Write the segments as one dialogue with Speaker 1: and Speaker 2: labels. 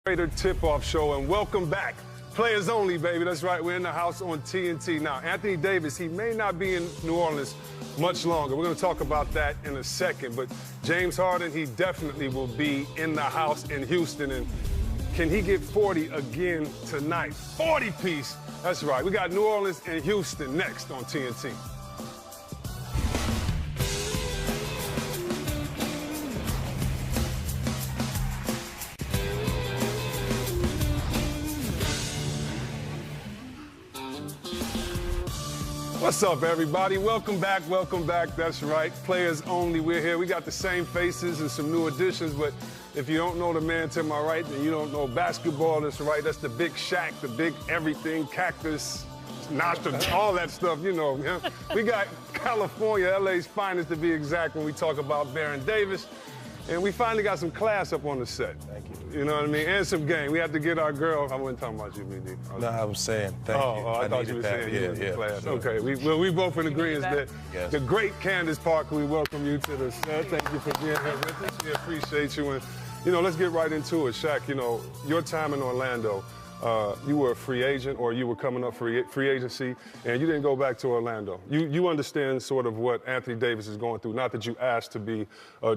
Speaker 1: Trader Tip-Off Show, and welcome back. Players only, baby. That's right. We're in the house on TNT. Now, Anthony Davis, he may not be in New Orleans much longer. We're going to talk about that in a second. But James Harden, he definitely will be in the house in Houston. And can he get 40 again tonight? 40-piece. That's right. We got New Orleans and Houston next on TNT. What's up, everybody? Welcome back, welcome back. That's right, players only. We're here. We got the same faces and some new additions, but if you don't know the man to my right, then you don't know basketball. That's right, that's the big Shaq, the big everything, Cactus, Nostra, all that stuff, you know. We got California, LA's finest to be exact, when we talk about Baron Davis. And we finally got some class up on the set.
Speaker 2: Thank you.
Speaker 1: You know what I mean? And some game. We had to get our girl. I wasn't talking about you, BD.
Speaker 2: No, I was saying thank you.
Speaker 1: I thought you were saying you was in class.
Speaker 2: Sure.
Speaker 1: Okay, we both in agreement that
Speaker 2: yes.
Speaker 1: The great Candace Parker, we welcome you to the set. Thank you for being here with us. We appreciate you. And, you know, let's get right into it. Shaq, you know, your time in Orlando, you were a free agent, or you were coming up for free agency, and you didn't go back to Orlando. You understand sort of what Anthony Davis is going through, not that you asked to be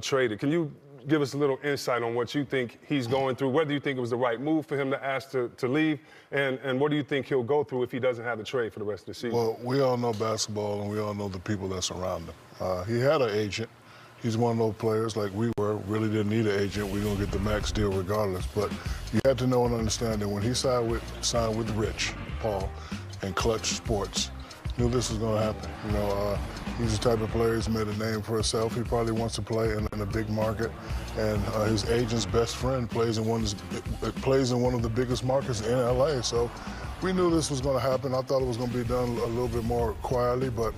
Speaker 1: traded. Can you give us a little insight on what you think he's going through, whether you think it was the right move for him to ask to leave, and what do you think he'll go through if he doesn't have the trade for the rest of the season?
Speaker 3: Well, we all know basketball, and we all know the people that surround him. He had an agent. He's one of those players like we were, really didn't need an agent. We're going to get the max deal regardless. But you had to know and understand that when he signed with Rich Paul and Clutch Sports, knew this was going to happen. You know, he's the type of player who's made a name for himself. He probably wants to play in a big market, and his agent's best friend plays in one of the biggest markets in LA. So we knew this was going to happen. I thought it was going to be done a little bit more quietly, but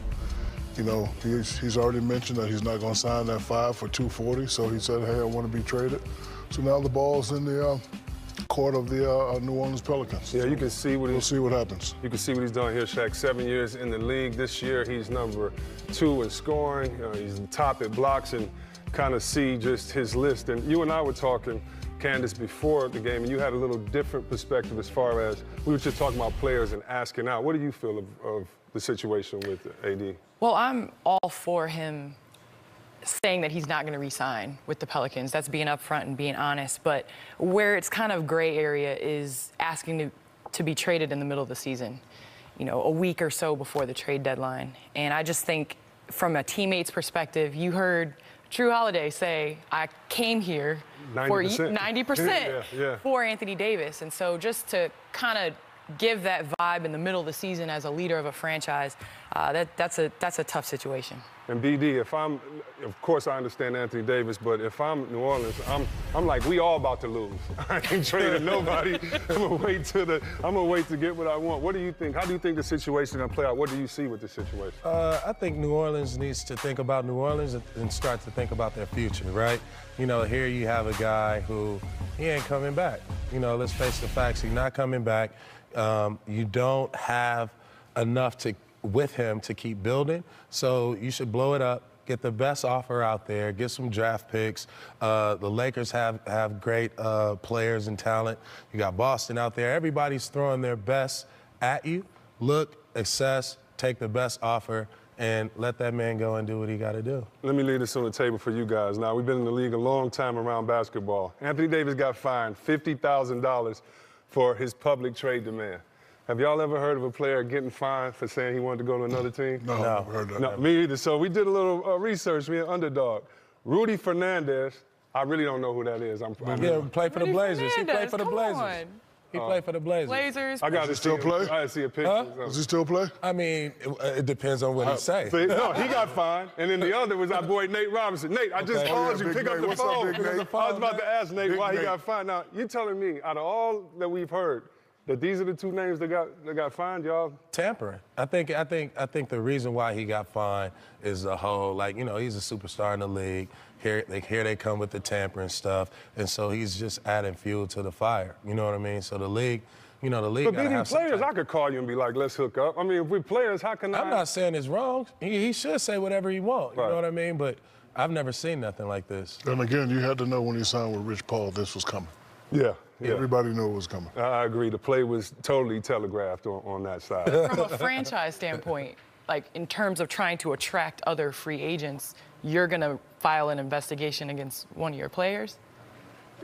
Speaker 3: you know, he's already mentioned that he's not going to sign that 5 for $240. So he said, "Hey, I want to be traded." So now the ball's in the court of the New Orleans Pelicans.
Speaker 1: Yeah, you can see what
Speaker 3: we'll see what happens.
Speaker 1: You can see what he's done here, Shaq. 7 years in the league. This year, he's number 2 in scoring. He's top at blocks, and kind of see just his list. And you and I were talking, Candace, before the game, and you had a little different perspective as far as we were just talking about players and asking out. What do you feel of the situation with AD?
Speaker 4: Well, I'm all for him saying that he's not going to re-sign with the Pelicans. That's being upfront and being honest. But where it's kind of gray area is asking to be traded in the middle of the season, you know, a week or so before the trade deadline. And I just think from a teammate's perspective, you heard Drew Holiday say, I came here
Speaker 1: 90%.
Speaker 4: for 90%
Speaker 1: yeah.
Speaker 4: for Anthony Davis. And so just to kind of give that vibe in the middle of the season as a leader of a franchise, that's a tough situation.
Speaker 1: And BD, of course I understand Anthony Davis, but if I'm New Orleans, I'm like, we all about to lose. I ain't trading nobody. I'm gonna wait to get what I want. What do you think? How do you think the situation gonna play out? What do you see with the situation?
Speaker 2: I think New Orleans needs to think about New Orleans and start to think about their future, right? You know, here you have a guy who, he ain't coming back. You know, let's face the facts, he's not coming back. You don't have enough with him to keep building, so you should blow it up, get the best offer out there, get some draft picks. The Lakers have great players and talent. You got Boston out there. Everybody's throwing their best at you. Look, assess, take the best offer, and let that man go and do what he got to do.
Speaker 1: Let me leave this on the table for you guys. Now, we've been in the league a long time around basketball. Anthony Davis got fined $50,000 for his public trade demand. Have y'all ever heard of a player getting fined for saying he wanted to go to another team?
Speaker 3: No, I've never heard that.
Speaker 1: No, me either. So we did a little research, me and Underdog. Rudy Fernandez, I really don't know who that is.
Speaker 2: Play for the Blazers. He played for the Blazers. He played for the Blazers.
Speaker 4: Blazers.
Speaker 1: I got to
Speaker 3: still play?
Speaker 1: I see a picture.
Speaker 2: Huh?
Speaker 3: Does he still play?
Speaker 2: I mean, it depends on what he say.
Speaker 1: No, he got fined. And then the other was our boy Nate Robinson. Nate, I just called you. Pick up the phone. I was about to ask Nate why he got fined. Now, you're telling me, out of all that we've heard, that these are the 2 names that got fined, y'all?
Speaker 2: Tampering. I think the reason why he got fined is the whole, like, you know, he's a superstar in the league. Here they come with the tampering stuff, and so he's just adding fuel to the fire. You know what I mean? So the league, you know, the league.
Speaker 1: But being players, I could call you and be like, let's hook up. I mean, if we're players, how can
Speaker 2: I'm not saying it's wrong. He should say whatever he wants.
Speaker 1: Right.
Speaker 2: You know what I mean? But I've never seen nothing like this.
Speaker 3: And again, you had to know when he signed with Rich Paul, this was coming.
Speaker 1: Yeah.
Speaker 3: Everybody knew it was coming.
Speaker 1: I agree. The play was totally telegraphed on that side.
Speaker 4: From a franchise standpoint, like in terms of trying to attract other free agents, you're going to file an investigation against one of your players?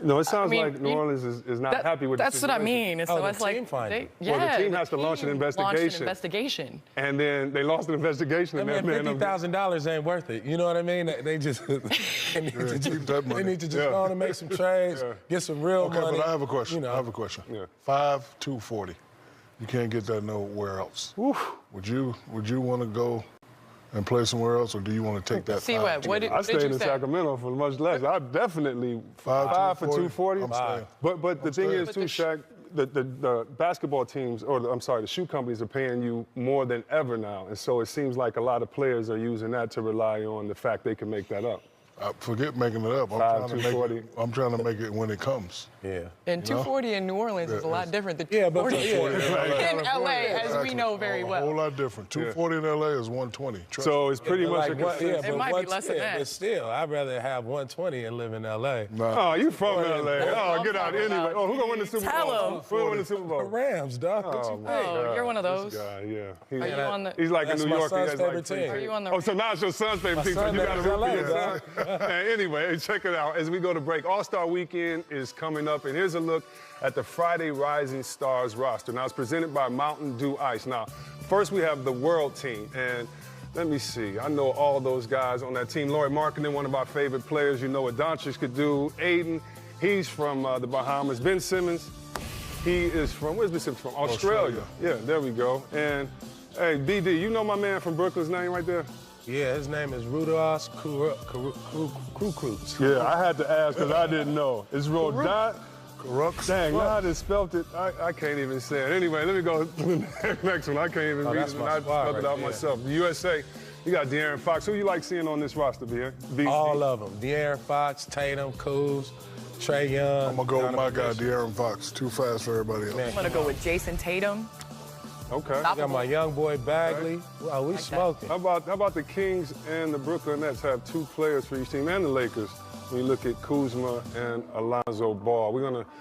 Speaker 1: No, it sounds like New Orleans is not happy with the
Speaker 4: That's what I mean.
Speaker 2: Oh, the team finding.
Speaker 1: Well, the team has to launch an
Speaker 4: investigation.
Speaker 1: And then they lost an investigation.
Speaker 2: I mean, $50,000 ain't worth it. You know what I mean? They just they need to just go on and make some trades, get some real money.
Speaker 3: But I have a question.
Speaker 2: You know.
Speaker 3: I have a question.
Speaker 1: Yeah.
Speaker 3: 5-2-40. You can't get that nowhere else.
Speaker 1: Oof.
Speaker 3: Would you want to go and play somewhere else, or do you want to take that?
Speaker 4: See what?
Speaker 1: I stayed in Sacramento for much less. I definitely 5 for 240. But the thing is, too, Shaq, the basketball teams, the shoe companies are paying you more than ever now, and so it seems like a lot of players are using that to rely on the fact they can make that up.
Speaker 3: Forget making it up. I'm trying to make it when it comes.
Speaker 2: Yeah.
Speaker 4: And 240 in New Orleans is a lot different than
Speaker 2: 240
Speaker 4: in LA, as we know very well.
Speaker 3: A whole lot different. 240 in LA is 120.
Speaker 1: So it's pretty much
Speaker 4: it might be less than that.
Speaker 2: But still, I'd rather have 120 and live in LA.
Speaker 1: Oh, you from LA. Oh, get out anyway. Oh, who's going to win the Super Bowl?
Speaker 4: Tell him.
Speaker 1: Who's going to win the Super Bowl?
Speaker 2: The Rams, dog. What you think?
Speaker 4: Oh, you're one of those.
Speaker 1: This guy, yeah.
Speaker 4: Are you on the?
Speaker 1: He's like a New Yorker.
Speaker 2: Son's favorite team.
Speaker 4: Are you on the?
Speaker 1: Oh, so now it's your son's favorite team. So you got to root for your son. Anyway, check it out. As we go to break, All-Star Weekend is coming up, and here's a look at the Friday Rising Stars roster. Now, it's presented by Mountain Dew Ice. Now, first we have the World Team, and let me see. I know all those guys on that team. Lauri Markkanen, one of our favorite players. You know what Doncic could do. Aiden, he's from the Bahamas. Ben Simmons, he is from, where's Ben Simmons from? Australia. Yeah, there we go. And, hey, BD, you know my man from Brooklyn's name right there?
Speaker 2: Yeah, his name is Rudolph Kukrutz.
Speaker 1: Yeah, I had to ask because I didn't know. It's Rodot. Dang, now I just spelled it. I can't even say it. Anyway, let me go to the next one. I can't even read it. I spelled it out myself. The USA, you got De'Aaron Fox. Who you like seeing on this roster, BD?
Speaker 2: All of them. De'Aaron Fox, Tatum, Kuz, Trae Young.
Speaker 3: I'm going to go with my guy, De'Aaron Fox. Too fast for everybody else.
Speaker 4: I'm going to go with Jason Tatum.
Speaker 1: Okay.
Speaker 2: I got my young boy Bagley. Right. Wow, we smoking.
Speaker 1: How about the Kings and the Brooklyn Nets have 2 players for each team, and the Lakers, when you look at Kuzma and Alonzo Ball. We're going to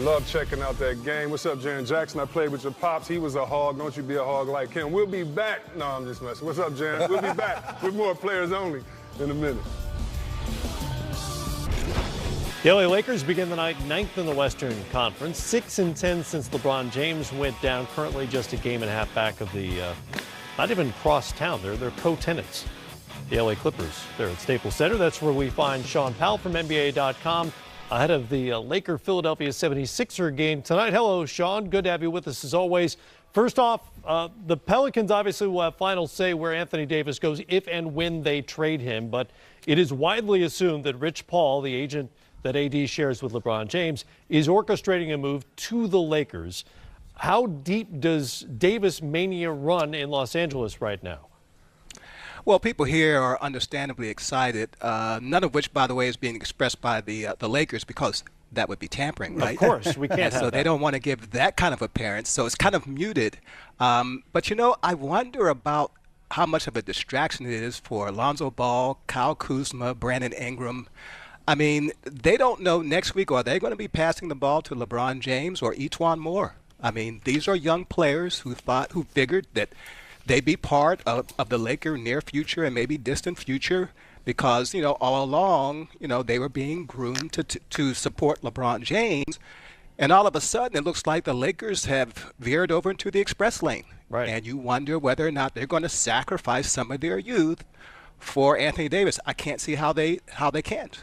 Speaker 1: love checking out that game. What's up, Jan Jackson? I played with your pops. He was a hog. Don't you be a hog like him. We'll be back. No, I'm just messing. What's up, Jan? We'll be back with more Players Only in a minute.
Speaker 5: The LA Lakers begin the night 9th in the Western Conference, 6-10 since LeBron James went down. Currently just a game and a half back of the, not even cross town. They're co-tenants. The LA Clippers, they're at Staples Center. That's where we find Sean Powell from NBA.com ahead of the Laker-Philadelphia 76er game tonight. Hello, Sean. Good to have you with us as always. First off, the Pelicans obviously will have final say where Anthony Davis goes if and when they trade him. But it is widely assumed that Rich Paul, the agent that AD shares with LeBron James, is orchestrating a move to the Lakers. How deep does Davis mania run in Los Angeles right now?
Speaker 6: Well, people here are understandably excited, none of which, by the way, is being expressed by the Lakers because that would be tampering, right?
Speaker 5: Of course, we can't have
Speaker 6: so
Speaker 5: that.
Speaker 6: They don't want to give that kind of appearance, so it's kind of muted. But, you know, I wonder about how much of a distraction it is for Alonzo Ball, Kyle Kuzma, Brandon Ingram. I mean, they don't know next week, are they going to be passing the ball to LeBron James or Etuan Moore? I mean, these are young players who figured that they'd be part of the Laker near future and maybe distant future because, you know, all along, you know, they were being groomed to support LeBron James. And all of a sudden, it looks like the Lakers have veered over into the express lane.
Speaker 5: Right.
Speaker 6: And you wonder whether or not they're going to sacrifice some of their youth for Anthony Davis. I can't see how they can't.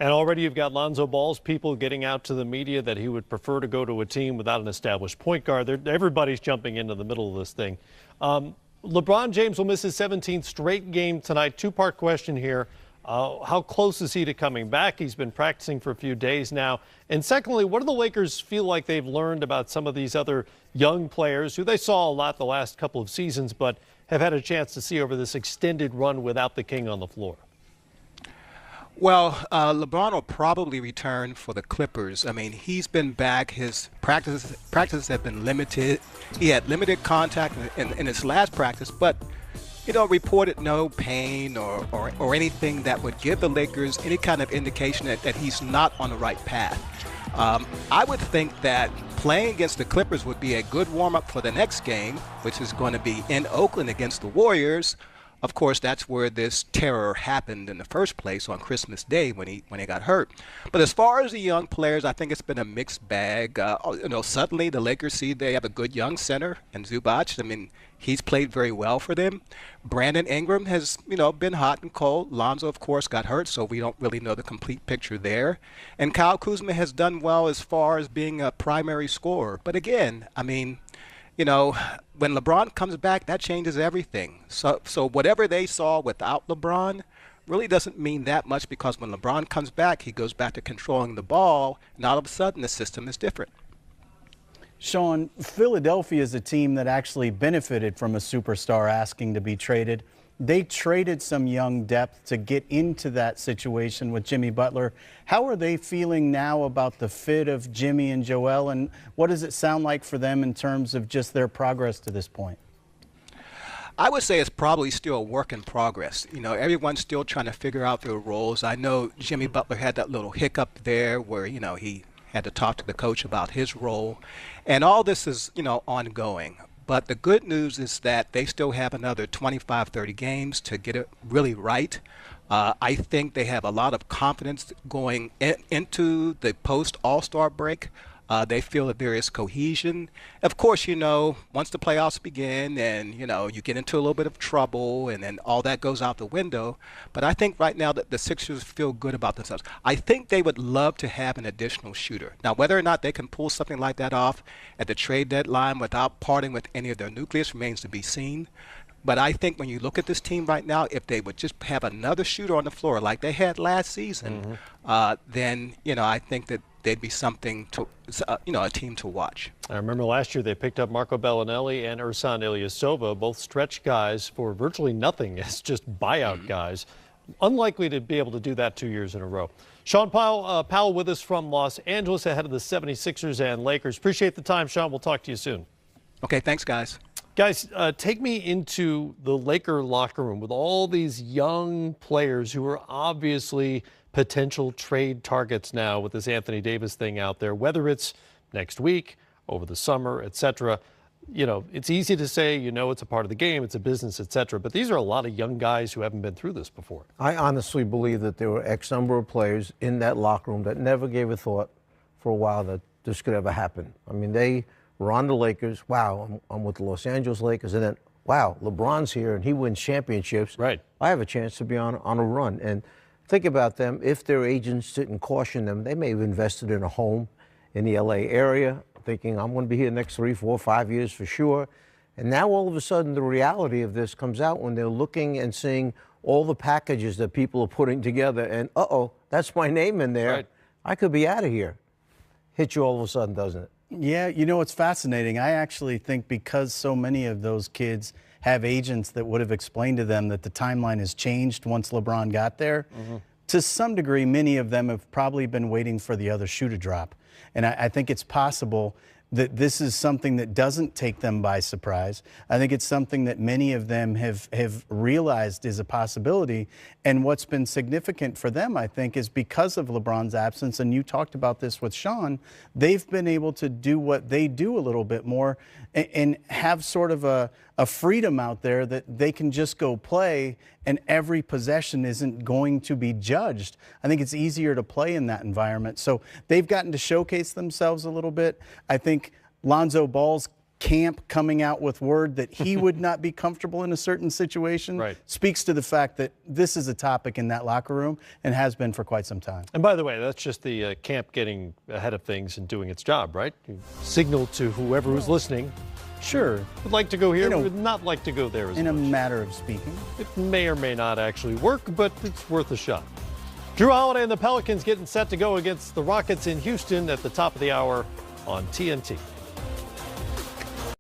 Speaker 5: And already you've got Lonzo Ball's people getting out to the media that he would prefer to go to a team without an established point guard. Everybody's jumping into the middle of this thing. LeBron James will miss his 17th straight game tonight. Two-part question here. How close is he to coming back? He's been practicing for a few days now. And secondly, what do the Lakers feel like they've learned about some of these other young players who they saw a lot the last couple of seasons but have had a chance to see over this extended run without the king on the floor?
Speaker 6: Well, LeBron will probably return for the Clippers. I mean, he's been back. His practices have been limited. He had limited contact in his last practice, but, you know, reported no pain or anything that would give the Lakers any kind of indication that he's not on the right path. I would think that playing against the Clippers would be a good warm-up for the next game, which is going to be in Oakland against the Warriors. Of course, that's where this terror happened in the first place on Christmas Day when he got hurt. But as far as the young players, I think it's been a mixed bag. Suddenly the Lakers see they have a good young center in Zubac. I mean, he's played very well for them. Brandon Ingram has, been hot and cold. Lonzo, of course, got hurt, so we don't really know the complete picture there. And Kyle Kuzma has done well as far as being a primary scorer. But again, I mean, when LeBron comes back, that changes everything. So whatever they saw without LeBron really doesn't mean that much, because when LeBron comes back, he goes back to controlling the ball, and all of a sudden the system is different.
Speaker 7: Sean, Philadelphia is a team that actually benefited from a superstar asking to be traded. They traded some young depth to get into that situation with Jimmy Butler. How are they feeling now about the fit of Jimmy and Joel, and what does it sound like for them in terms of just their progress to this point?
Speaker 6: I would say it's probably still a work in progress. Everyone's still trying to figure out their roles. I know Jimmy Butler had that little hiccup there where, he had to talk to the coach about his role. And all this is, ongoing. But the good news is that they still have another 25, 30 games to get it really right. I think they have a lot of confidence going into the post-All-Star break. They feel that there is cohesion. Of course, once the playoffs begin and, you get into a little bit of trouble and then all that goes out the window. But I think right now that the Sixers feel good about themselves. I think they would love to have an additional shooter. Now, whether or not they can pull something like that off at the trade deadline without parting with any of their nucleus remains to be seen. But I think when you look at this team right now, if they would just have another shooter on the floor like they had last season, then, I think that they'd be something to, a team to watch.
Speaker 5: I remember last year they picked up Marco Bellinelli and Ersan Ilyasova, both stretch guys for virtually nothing as just buyout guys. Unlikely to be able to do that 2 years in a row. Sean Powell with us from Los Angeles ahead of the 76ers and Lakers. Appreciate the time, Sean. We'll talk to you soon.
Speaker 6: Okay, thanks, guys.
Speaker 5: Guys, take me into the Laker locker room with all these young players who are obviously potential trade targets now with this Anthony Davis thing out there, whether it's next week, over the summer, etc. It's easy to say, it's a part of the game, it's a business, etc. But these are a lot of young guys who haven't been through this before.
Speaker 8: I honestly believe that there were X number of players in that locker room that never gave a thought for a while that this could ever happen. I mean, they were on the Lakers. Wow, I'm with the Los Angeles Lakers. And then, wow, LeBron's here and he wins championships.
Speaker 5: Right.
Speaker 8: I have a chance to be on a run. And think about them. If their agents didn't caution them, they may have invested in a home in the LA area, thinking I'm going to be here the next 3, 4, 5 years for sure. And now all of a sudden the reality of this comes out when they're looking and seeing all the packages that people are putting together. And, that's my name in there.
Speaker 5: Right.
Speaker 8: I could be out of here. Hits you all of a sudden, doesn't it?
Speaker 7: Yeah, it's fascinating. I actually think because so many of those kids have agents that would have explained to them that the timeline has changed once LeBron got there, to some degree, many of them have probably been waiting for the other shoe to drop. And I think it's possible that this is something that doesn't take them by surprise. I think it's something that many of them have realized is a possibility. And what's been significant for them, I think, is because of LeBron's absence, and you talked about this with Sean, they've been able to do what they do a little bit more and have sort of a freedom out there that they can just go play and every possession isn't going to be judged. I think it's easier to play in that environment. So they've gotten to showcase themselves a little bit. I think Lonzo Ball's camp coming out with word that he would not be comfortable in a certain situation speaks to the fact that this is a topic in that locker room and has been for quite some time.
Speaker 5: And by the way, that's just the camp getting ahead of things and doing its job, right? You signal to whoever who's listening.
Speaker 7: Sure.
Speaker 5: Would like to go here, would not like to go there as
Speaker 7: in
Speaker 5: much.
Speaker 7: a matter of speaking.
Speaker 5: It may or may not actually work, but it's worth a shot. Drew Holiday and the Pelicans getting set to go against the Rockets in Houston at the top of the hour on TNT.